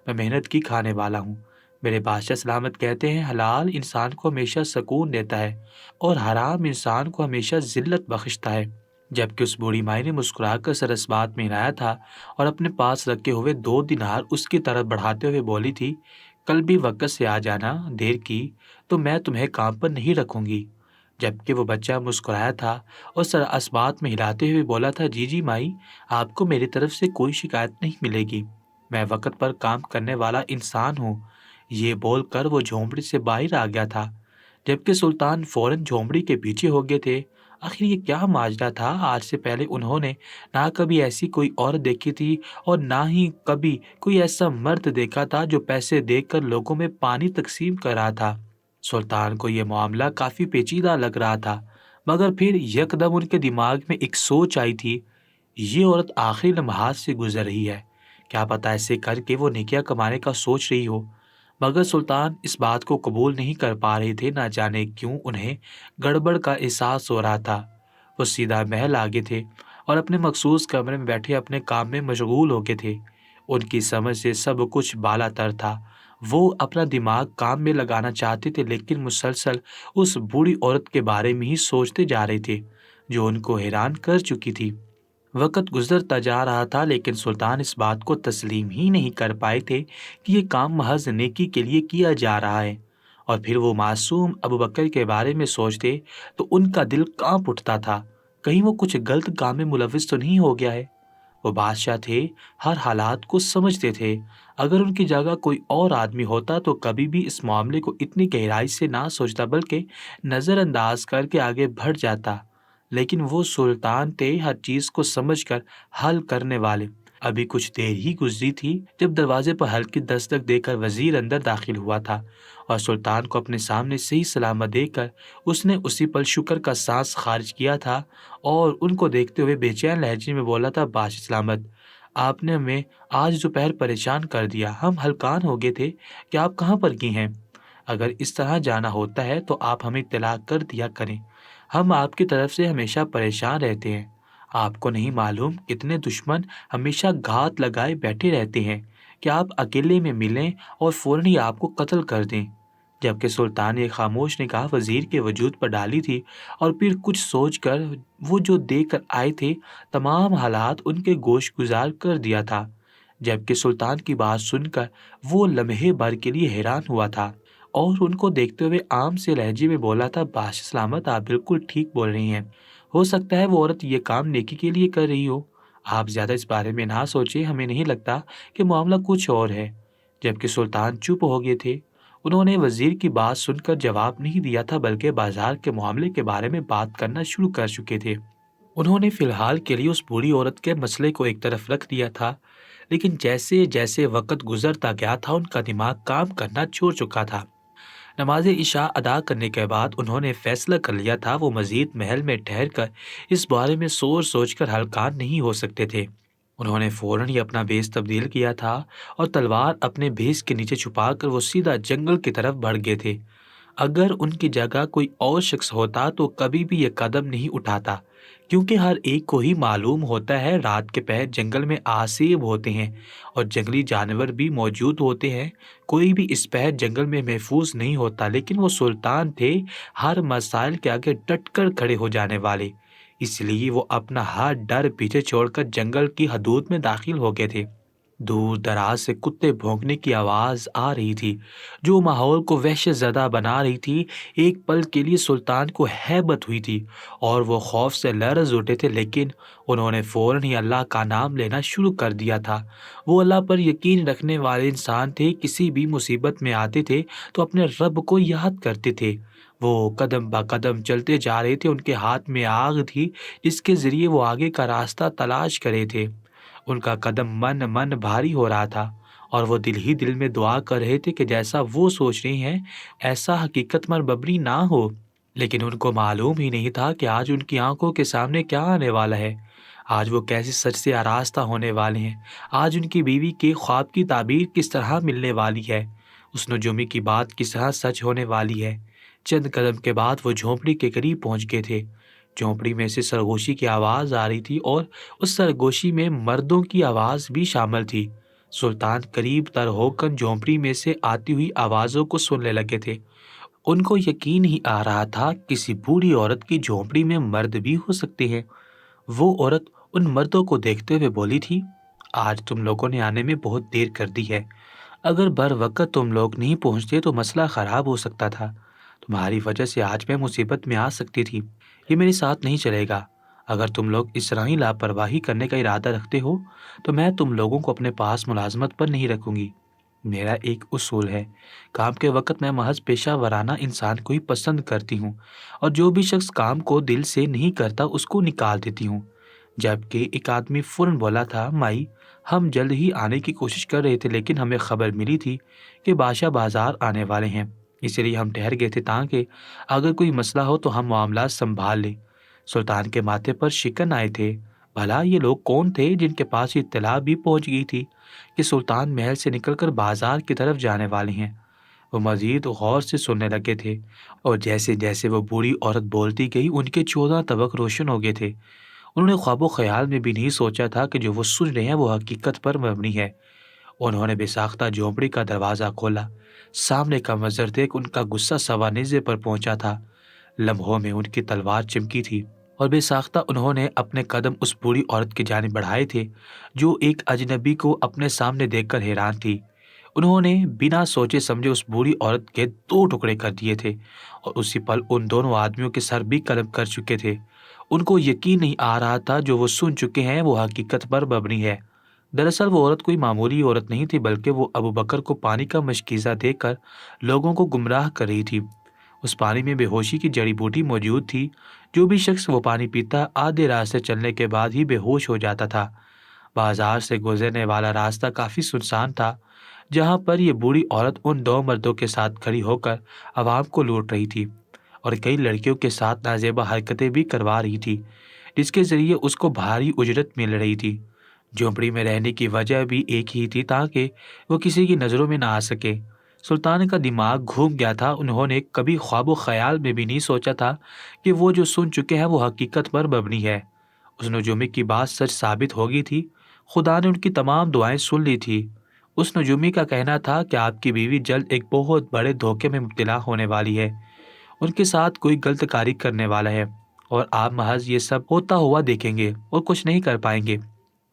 میں محنت کی کھانے والا ہوں۔ میرے بادشاہ سلامت کہتے ہیں، حلال انسان کو ہمیشہ سکون دیتا ہے اور حرام انسان کو ہمیشہ ذلت بخشتا ہے۔ جبکہ اس بوڑھی مائی نے مسکرا کر سر اس بات میں ہلایا تھا اور اپنے پاس رکھے ہوئے 2 دینار اس کی طرف بڑھاتے ہوئے بولی تھی، کل بھی وقت سے آ جانا، دیر کی تو میں تمہیں کام پر نہیں رکھوں گی۔ جبکہ وہ بچہ مسکرایا تھا اور سر اس بات میں ہلاتے ہوئے بولا تھا، جی جی مائی، آپ کو میری طرف سے کوئی شکایت نہیں ملے گی، میں وقت پر کام کرنے والا انسان ہوں۔ یہ بول کر وہ جھونپڑی سے باہر آ گیا تھا، جبکہ سلطان فوراً جھونپڑی کے پیچھے ہو گئے تھے۔ آخر یہ کیا ماجرا تھا؟ آج سے پہلے انہوں نے نہ کبھی ایسی کوئی عورت دیکھی تھی اور نہ ہی کبھی کوئی ایسا مرد دیکھا تھا جو پیسے دے کر لوگوں میں پانی تقسیم کر رہا تھا۔ سلطان کو یہ معاملہ کافی پیچیدہ لگ رہا تھا، مگر پھر یکدم ان کے دماغ میں ایک سوچ آئی تھی، یہ عورت آخری لمحات سے گزر رہی ہے، کیا پتہ ایسے کر کے وہ نیکیاں کمانے کا سوچ رہی ہو۔ مگر سلطان اس بات کو قبول نہیں کر پا رہے تھے، نہ جانے کیوں انہیں گڑبڑ کا احساس ہو رہا تھا۔ وہ سیدھا محل آگے تھے اور اپنے مخصوص کمرے میں بیٹھے اپنے کام میں مشغول ہو گئے تھے۔ ان کی سمجھ سے سب کچھ بالا تر تھا، وہ اپنا دماغ کام میں لگانا چاہتے تھے، لیکن مسلسل اس بوڑھی عورت کے بارے میں ہی سوچتے جا رہے تھے جو ان کو حیران کر چکی تھی۔ وقت گزرتا جا رہا تھا، لیکن سلطان اس بات کو تسلیم ہی نہیں کر پائے تھے کہ یہ کام محض نیکی کے لیے کیا جا رہا ہے۔ اور پھر وہ معصوم ابوبکر کے بارے میں سوچتے تو ان کا دل کانپ اٹھتا تھا، کہیں وہ کچھ غلط کام میں ملوث تو نہیں ہو گیا ہے۔ وہ بادشاہ تھے، ہر حالات کو سمجھتے تھے، اگر ان کی جگہ کوئی اور آدمی ہوتا تو کبھی بھی اس معاملے کو اتنی گہرائی سے نہ سوچتا، بلکہ نظر انداز کر کے آگے بڑھ جاتا۔ لیکن وہ سلطان تھے، ہر چیز کو سمجھ کر حل کرنے والے۔ ابھی کچھ دیر ہی گزری تھی جب دروازے پر ہلکی دستک دے کر وزیر اندر داخل ہوا تھا اور سلطان کو اپنے سامنے صحیح سلامت دیکھ کر اس نے اسی پل شکر کا سانس خارج کیا تھا اور ان کو دیکھتے ہوئے بے چین لہجے میں بولا تھا، بادشاہ سلامت، آپ نے ہمیں آج دوپہر پریشان کر دیا، ہم ہلکان ہو گئے تھے کہ آپ کہاں پر گئی ہیں۔ اگر اس طرح جانا ہوتا ہے تو آپ ہمیں اطلاع کر دیا کریں، ہم آپ کی طرف سے ہمیشہ پریشان رہتے ہیں۔ آپ کو نہیں معلوم کتنے دشمن ہمیشہ گھات لگائے بیٹھے رہتے ہیں کہ آپ اکیلے میں ملیں اور فوراً ہی آپ کو قتل کر دیں۔ جبکہ سلطان نے خاموش نگاہ وزیر کے وجود پر ڈالی تھی اور پھر کچھ سوچ کر وہ جو دے کر آئے تھے تمام حالات ان کے گوش گزار کر دیا تھا۔ جبکہ سلطان کی بات سن کر وہ لمحے بھر کے لیے حیران ہوا تھا اور ان کو دیکھتے ہوئے عام سے لہجے میں بولا تھا، بادشاہ سلامت، آپ بالکل ٹھیک بول رہی ہیں، ہو سکتا ہے وہ عورت یہ کام نیکی کے لیے کر رہی ہو، آپ زیادہ اس بارے میں نہ سوچیں، ہمیں نہیں لگتا کہ معاملہ کچھ اور ہے۔ جبکہ سلطان چپ ہو گئے تھے، انہوں نے وزیر کی بات سن کر جواب نہیں دیا تھا، بلکہ بازار کے معاملے کے بارے میں بات کرنا شروع کر چکے تھے۔ انہوں نے فی الحال کے لیے اس بوڑھی عورت کے مسئلے کو ایک طرف رکھ دیا تھا، لیکن جیسے جیسے وقت گزرتا گیا تھا ان کا دماغ کام کرنا چھوڑ چکا تھا۔ نماز عشاء ادا کرنے کے بعد انہوں نے فیصلہ کر لیا تھا وہ مزید محل میں ٹھہر کر اس بارے میں سوچ کر ہلکان نہیں ہو سکتے تھے۔ انہوں نے فوراً ہی اپنا بھیس تبدیل کیا تھا اور تلوار اپنے بھیس کے نیچے چھپا کر وہ سیدھا جنگل کی طرف بڑھ گئے تھے۔ اگر ان کی جگہ کوئی اور شخص ہوتا تو کبھی بھی یہ قدم نہیں اٹھاتا، کیونکہ ہر ایک کو ہی معلوم ہوتا ہے رات کے پہر جنگل میں آسیب ہوتے ہیں اور جنگلی جانور بھی موجود ہوتے ہیں، کوئی بھی اس پہر جنگل میں محفوظ نہیں ہوتا۔ لیکن وہ سلطان تھے، ہر مسائل کے آگے ڈٹ کر کھڑے ہو جانے والے، اس لیے وہ اپنا ہر ڈر پیچھے چھوڑ کر جنگل کی حدود میں داخل ہو گئے تھے۔ دور دراز سے کتے بھونکنے کی آواز آ رہی تھی جو ماحول کو وحشت زدہ بنا رہی تھی۔ ایک پل کے لیے سلطان کو ہیبت ہوئی تھی اور وہ خوف سے لرز اٹھے تھے، لیکن انہوں نے فوراً ہی اللہ کا نام لینا شروع کر دیا تھا۔ وہ اللہ پر یقین رکھنے والے انسان تھے، کسی بھی مصیبت میں آتے تھے تو اپنے رب کو یاد کرتے تھے۔ وہ قدم با قدم چلتے جا رہے تھے، ان کے ہاتھ میں آگ تھی جس کے ذریعے وہ آگے کا راستہ تلاش کرے تھے۔ ان کا قدم من بھاری ہو رہا تھا اور وہ دل ہی دل میں دعا کر رہے تھے کہ جیسا وہ سوچ رہے ہیں ایسا حقیقت مر ببری نہ ہو۔ لیکن ان کو معلوم ہی نہیں تھا کہ آج ان کی آنکھوں کے سامنے کیا آنے والا ہے، آج وہ کیسے سچ سے آراستہ ہونے والے ہیں، آج ان کی بیوی کے خواب کی تعبیر کس طرح ملنے والی ہے، اس نجومی کی بات کس طرح سچ ہونے والی ہے۔ چند قدم کے بعد وہ جھونپڑی کے قریب پہنچ گئے تھے۔ جھونپڑی میں سے سرگوشی کی آواز آ رہی تھی اور اس سرگوشی میں مردوں کی آواز بھی شامل تھی۔ سلطان قریب تر ہو کر جھونپڑی میں سے آتی ہوئی آوازوں کو سننے لگے تھے۔ ان کو یقین ہی آ رہا تھا کسی بوڑھی عورت کی جھونپڑی میں مرد بھی ہو سکتے ہیں۔ وہ عورت ان مردوں کو دیکھتے ہوئے بولی تھی، آج تم لوگوں نے آنے میں بہت دیر کر دی ہے، اگر بر وقت تم لوگ نہیں پہنچتے تو مسئلہ خراب ہو سکتا تھا، تمہاری وجہ سے آج میں مصیبت میں آ سکتی تھی، یہ میرے ساتھ نہیں چلے گا، اگر تم لوگ اس طرح ہی لاپرواہی کرنے کا ارادہ رکھتے ہو تو میں تم لوگوں کو اپنے پاس ملازمت پر نہیں رکھوں گی۔ میرا ایک اصول ہے، کام کے وقت میں محض پیشہ ورانہ انسان کو ہی پسند کرتی ہوں اور جو بھی شخص کام کو دل سے نہیں کرتا اس کو نکال دیتی ہوں۔ جبکہ ایک آدمی فوراً بولا تھا، مائی ہم جلد ہی آنے کی کوشش کر رہے تھے لیکن ہمیں خبر ملی تھی کہ بادشاہ بازار آنے والے ہیں، اسی لیے ہم ٹھہر گئے تھے تاکہ اگر کوئی مسئلہ ہو تو ہم معاملات سنبھال لیں۔ سلطان کے ماتھے پر شکن آئے تھے، بھلا یہ لوگ کون تھے جن کے پاس یہ اطلاع بھی پہنچ گئی تھی کہ سلطان محل سے نکل کر بازار کی طرف جانے والے ہیں؟ وہ مزید غور سے سننے لگے تھے اور جیسے جیسے وہ بوڑھی عورت بولتی گئی ان کے 14 طبق روشن ہو گئے تھے۔ انہوں نے خواب و خیال میں بھی نہیں سوچا تھا کہ جو وہ سن رہے ہیں وہ حقیقت پر مبنی ہے۔ انہوں نے بے ساختہ جھونپڑی کا دروازہ کھولا، سامنے کا منظر دیکھ ان کا غصہ سوانیزے پر پہنچا تھا، لمحوں میں ان کی تلوار چمکی تھی اور بے ساختہ انہوں نے اپنے قدم اس بوڑھی عورت کی جانب بڑھائے تھے جو ایک اجنبی کو اپنے سامنے دیکھ کر حیران تھی۔ انہوں نے بنا سوچے سمجھے اس بوڑھی عورت کے 2 ٹکڑے کر دیے تھے اور اسی پل ان دونوں آدمیوں کے سر بھی قلم کر چکے تھے۔ ان کو یقین نہیں آ رہا تھا جو وہ سن چکے ہیں وہ حقیقت پر مبنی ہے۔ دراصل وہ عورت کوئی معمولی عورت نہیں تھی بلکہ وہ ابو بکر کو پانی کا مشکیزہ دے کر لوگوں کو گمراہ کر رہی تھی۔ اس پانی میں بے ہوشی کی جڑی بوٹی موجود تھی، جو بھی شخص وہ پانی پیتا آدھے راستے چلنے کے بعد ہی بے ہوش ہو جاتا تھا۔ بازار سے گزرنے والا راستہ کافی سنسان تھا، جہاں پر یہ بوڑھی عورت ان 2 مردوں کے ساتھ کھڑی ہو کر عوام کو لوٹ رہی تھی اور کئی لڑکیوں کے ساتھ نازیبا حرکتیں بھی کروا رہی تھی جس کے ذریعے اس کو بھاری اجرت مل رہی تھی۔ جھونپڑی میں رہنے کی وجہ بھی ایک ہی تھی تاکہ وہ کسی کی نظروں میں نہ آ سکے۔ سلطان کا دماغ گھوم گیا تھا، انہوں نے کبھی خواب و خیال میں بھی نہیں سوچا تھا کہ وہ جو سن چکے ہیں وہ حقیقت پر مبنی ہے۔ اس نجومی کی بات سچ ثابت ہو گئی تھی، خدا نے ان کی تمام دعائیں سن لی تھی۔ اس نجومی کا کہنا تھا کہ آپ کی بیوی جلد ایک بہت بڑے دھوکے میں مبتلا ہونے والی ہے، ان کے ساتھ کوئی غلط کاری کرنے والا ہے اور آپ محض یہ سب ہوتا ہوا دیکھیں گے اور کچھ نہیں کر پائیں گے۔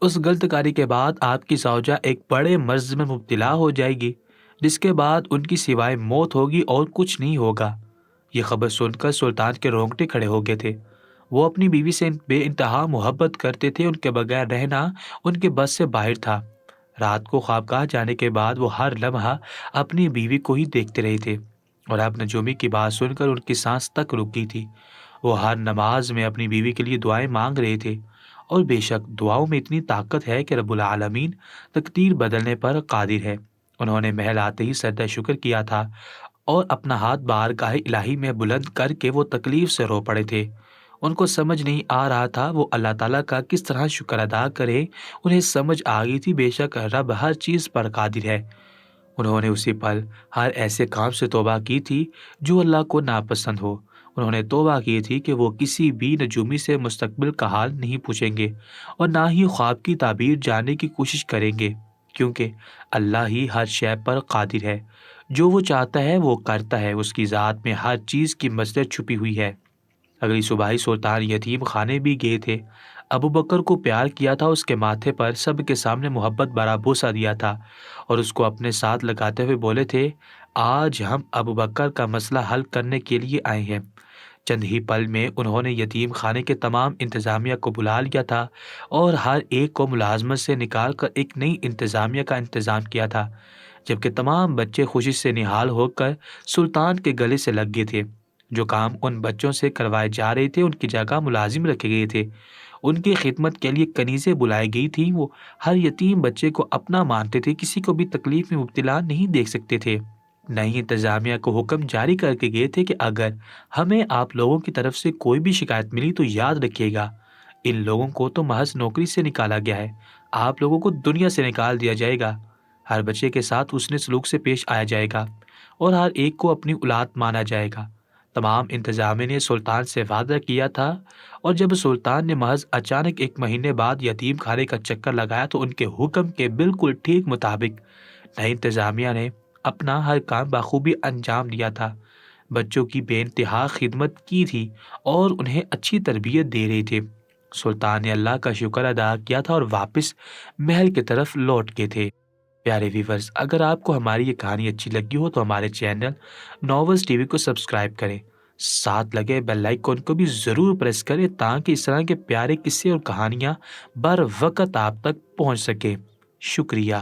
اس غلط کاری کے بعد آپ کی زوجہ ایک بڑے مرض میں مبتلا ہو جائے گی جس کے بعد ان کی سوائے موت ہوگی اور کچھ نہیں ہوگا۔ یہ خبر سن کر سلطان کے رونگٹے کھڑے ہو گئے تھے۔ وہ اپنی بیوی سے بے انتہا محبت کرتے تھے، ان کے بغیر رہنا ان کے بس سے باہر تھا۔ رات کو خوابگاہ جانے کے بعد وہ ہر لمحہ اپنی بیوی کو ہی دیکھتے رہے تھے اور اب نجومی کی بات سن کر ان کی سانس تک رک گئی تھی۔ وہ ہر نماز میں اپنی بیوی کے لیے دعائیں مانگ رہے تھے اور بے شک دعاؤں میں اتنی طاقت ہے کہ رب العالمین تقدیر بدلنے پر قادر ہے۔ انہوں نے محل آتے ہی سجدہ شکر کیا تھا اور اپنا ہاتھ بارگاہ الہی میں بلند کر کے وہ تکلیف سے رو پڑے تھے۔ ان کو سمجھ نہیں آ رہا تھا وہ اللہ تعالیٰ کا کس طرح شکر ادا کرے، انہیں سمجھ آ گئی تھی بے شک رب ہر چیز پر قادر ہے۔ انہوں نے اسی پل ہر ایسے کام سے توبہ کی تھی جو اللہ کو ناپسند ہو۔ انہوں نے توبہ کی تھی کہ وہ کسی بھی نجومی سے مستقبل کا حال نہیں پوچھیں گے اور نہ ہی خواب کی تعبیر جاننے کی کوشش کریں گے، کیونکہ اللہ ہی ہر شے پر قادر ہے، جو وہ چاہتا ہے وہ کرتا ہے، اس کی ذات میں ہر چیز کی مصدر چھپی ہوئی ہے۔ اگلی صبح ہی سلطان یتیم خانے بھی گئے تھے۔ ابو بکر کو پیار کیا تھا، اس کے ماتھے پر سب کے سامنے محبت بھرا بوسہ دیا تھا اور اس کو اپنے ساتھ لگاتے ہوئے بولے تھے، آج ہم ابو بکر کا مسئلہ حل کرنے کے لیے آئے ہیں۔ چند ہی پل میں انہوں نے یتیم خانے کے تمام انتظامیہ کو بلا لیا تھا اور ہر ایک کو ملازمت سے نکال کر ایک نئی انتظامیہ کا انتظام کیا تھا، جبکہ تمام بچے خوشی سے نہال ہو کر سلطان کے گلے سے لگ گئے تھے۔ جو کام ان بچوں سے کروائے جا رہے تھے ان کی جگہ ملازم رکھے گئے تھے، ان کی خدمت کے لیے کنیزیں بلائی گئی تھیں۔ وہ ہر یتیم بچے کو اپنا مانتے تھے، کسی کو بھی تکلیف میں مبتلا نہیں دیکھ سکتے تھے۔ نئی انتظامیہ کو حکم جاری کر کے گئے تھے کہ اگر ہمیں آپ لوگوں کی طرف سے کوئی بھی شکایت ملی تو یاد رکھیے گا، ان لوگوں کو تو محض نوکری سے نکالا گیا ہے، آپ لوگوں کو دنیا سے نکال دیا جائے گا، ہر بچے کے ساتھ حسن سلوک سے پیش آیا جائے گا اور ہر ایک کو اپنی اولاد مانا جائے گا۔ تمام انتظامیہ نے سلطان سے وعدہ کیا تھا، اور جب سلطان نے محض اچانک ایک مہینے بعد یتیم خانے کا چکر لگایا تو ان کے حکم کے بالکل ٹھیک مطابق نئی انتظامیہ نے اپنا ہر کام بخوبی انجام دیا تھا۔ بچوں کی بے انتہا خدمت کی تھی اور انہیں اچھی تربیت دے رہی تھی۔ سلطان نے اللہ کا شکر ادا کیا تھا اور واپس محل کی طرف لوٹ گئے تھے۔ پیارے ویورز، اگر آپ کو ہماری یہ کہانی اچھی لگی ہو تو ہمارے چینل ناولز ٹی وی کو سبسکرائب کریں، ساتھ لگے بیل آئیکن کو بھی ضرور پریس کریں تاکہ اس طرح کے پیارے قصے اور کہانیاں بر وقت آپ تک پہنچ سکیں۔ شکریہ۔